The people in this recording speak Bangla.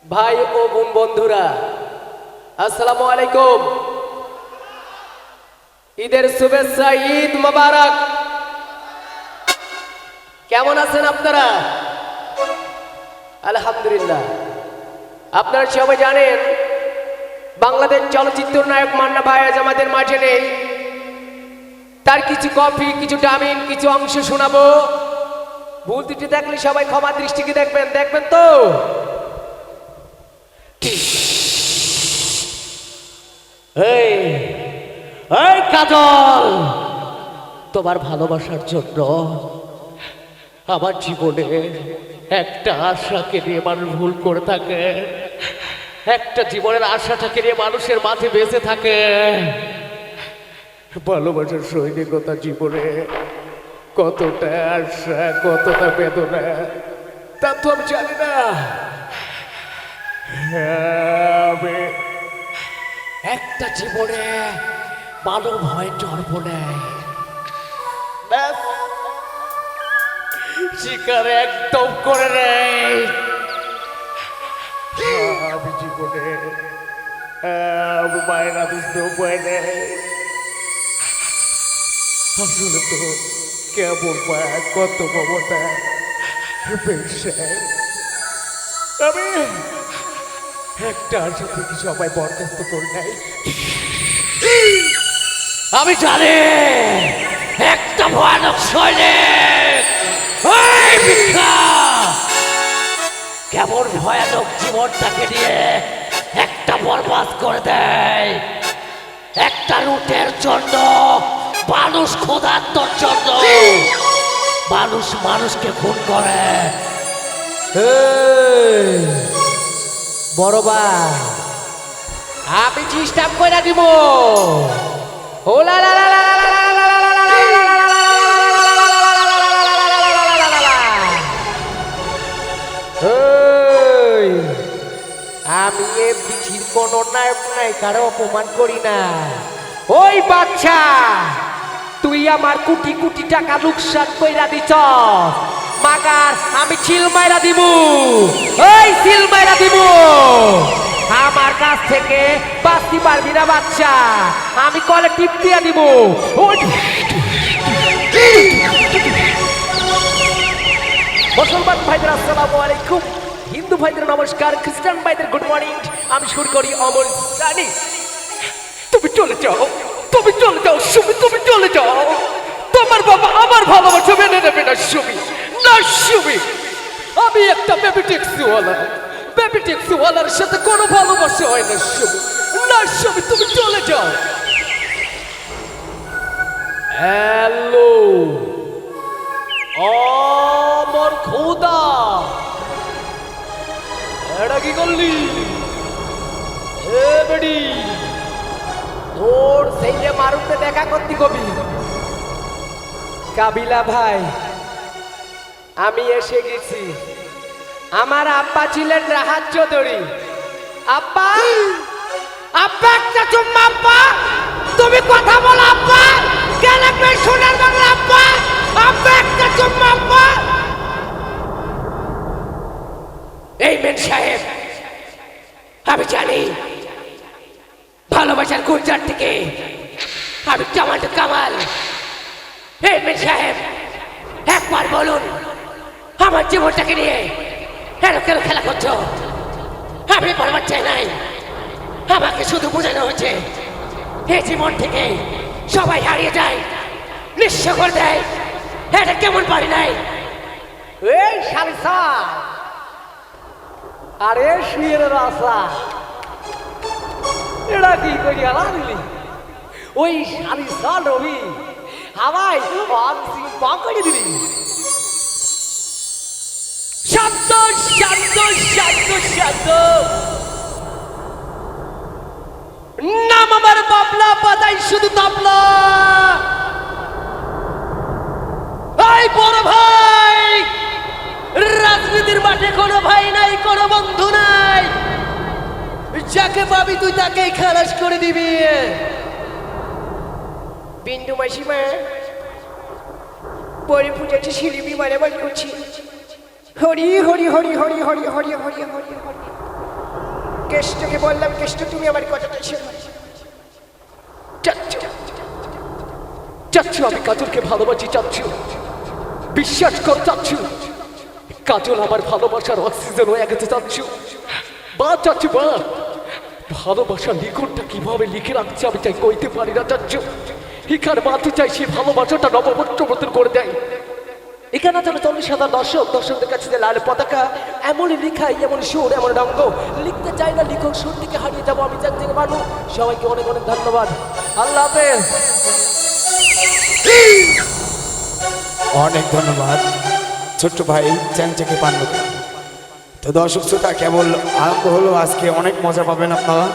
ভাই ও বোন বন্ধুরা, আসসালামু আলাইকুম। ঈদের শুভেচ্ছা, ঈদ মোবারক। কেমন আছেন আপনারা? আলহামদুলিল্লাহ। আপনারা সবাই জানেন বাংলাদেশ চলচ্চিত্র নায়ক মান্না ভাই আজ আমাদের মাঝে নেই। তার কিছু কপি, কিছু ডামিন, কিছু অংশ শোনাবো। ভুল ত্রুটি দেখলে সবাই ক্ষমা দৃষ্টিকে দেখবেন তো। এই এই কাজল, তোমার ভালোবাসার জন্য আমার জীবনে একটা আশাকে নিয়ে মানুষ ভুল করে থাকে। একটা জীবনের আশাটাকে নিয়ে মানুষের মাঝে বেঁচে থাকে। ভালোবাসার সৈনিকতা জীবনে কতটা আশা, কতটা বেদনা, তা তো আমি জানি না। আমি একটা জীবনে মানব হয় জন্ম নেয়, ব্যাস শিকার একদম করে নেয়। আমি জীবনে মায়ের বুঝতে উপায় নেই। আসলে তো কেমন মায়া, কত মমতা, আমি একটা আশা থেকে সবাই বরখাস্ত করে নেয়। আমি জানি একটা ভয়ানক সৈনিক কেমন ভয়ানক জীবনটাকে নিয়ে একটা বরবাদ করে দেয়। একটা রুটের জন্য, মানুষ ক্ষুধার্তর জন্য মানুষ মানুষকে খুন করে। বড় ভাই, আমি ডিস্টার্ব করে দিব। ও লা লা লা লা লা লা লা লা লা লা লা। আমি এ পৃথিবীর কোন নায়ক নায়িকার অপমান করি না। ওই বাচ্চা, তুই আমার কোটি কোটি টাকা লোকসান কইরা দিছ, মাগার আমি চিল মাইরা দিব। ওই চিল মাইরা দিব। আমার কাছ থেকে বাঁচতে পারবি না বাচ্চা, আমি কলে টিপ দিয়ে দিব। মুসলমান ভাইদের আসসালামু আলাইকুম, হিন্দু ভাইদের নমস্কার, খ্রিস্টান ভাইদের গুড মর্নিং। আমি শুরু করি অমর জানি। তুমি চলে যাও, তুমি চলে যাও সুমি, তুমি চলে যাও। তোমার বাবা আমার ভালোবাসা মেনে নেবে না সুমি, না সুমি। আমি একটা বেবি ট্যাক্সিওয়ালা, বেবি ট্যাক্সিওয়ালার সাথে কোনো ভালোবাসা হয় না সুমি, না সুমি, তুমি চলে যাও। হ্যালো আমার খোদা, এটা কি করলি? এ বেডি, তোর সেই যে মারুতে দেখা করতে কবি। কাবিলা ভাই, আমি এসে গেছি। আমার আব্বা ছিলেন রাহাত চৌধুরী। আব্বা, আব্বা একটা চুম্মা। আব্বা তুমি কথা বলো। আব্বা কেন শোনার বাংলা? আব্বা, আব্বা একটা চুম্মা। আব্বা, এই মেন সাহেব, আমি জানি ভালোবাসার গুজরাট থেকে আমি কামাল কামাল। এই মেন সাহেব, একবার বলুন আমার জীবনটাকে নিয়ে কেন কেন খেলা করছো? আমি বলবার চাই নাই, আমাকে শুধু বোঝানো হয়েছে এই জীবন থেকে সবাই হারিয়ে যায়, নিঃস্ব করে দেয়। এটা কেমন পারি নাই? এই সারিসা, আরে শুয়ের রাসা, এটা কি করি আলাদিলি? ওই সারিসা রবি হাওয়াই করে দিলি। শান্ত শান্ত শান্ত শান্ত। নাম আমার বাবলা, বাদাই শুধু তাবলা। এই বড় ভাই, রাজনীতির মাঠে কোনো ভাই নাই, কোনো বন্ধু নাই। যাকে পাবি তুই তাকেই খালাস করে দিবি। বিন্দু মাসিমা পরে পূজাটি শিলিপি মানে বাড়ি করছি। হরি হরি হরি হরি হরি হরি হরি হরি হরি। কেষ্টকে বললাম, কেষ্ট তুমি আমার কথাটা শোনো। চাচ্ছু চাচ্ছু আমি কাজলকে ভালোবাসি চাচ্ছু, বিশ্বাস কর চাচ্ছু, কাজল আমার ভালোবাসার অক্সিজেন হয়ে গেছে চাচ্ছু। বা চাচ্ছু বা, ভালোবাসার লিখনটা কিভাবে লিখে রাখছে আমি চাই কইতে পারি না চাচ্ছু। এখানে মাথু চাই সে ভালোবাসাটা নববর্ষবর্তন করে দেয়। এখানে যেন 40,000 দর্শকদের কাছে যে লাল পতাকা, এমনই লিখাই, এমন সুর, এমন রঙ্গ লিখতে চাই না লেখক, সুর থেকে হারিয়ে যাবো আমি চাচ্ছি মানুষ। সবাইকে অনেক অনেক ধন্যবাদ, আল্লাহ হাফেজ। অনেক ধন্যবাদ ছোট্ট ভাই চ্যাংচাকে পান্ডব। তো দর্শক শ্রোতা, কেবল আরম্ভ হলো, আজকে অনেক মজা পাবেন আপনারা।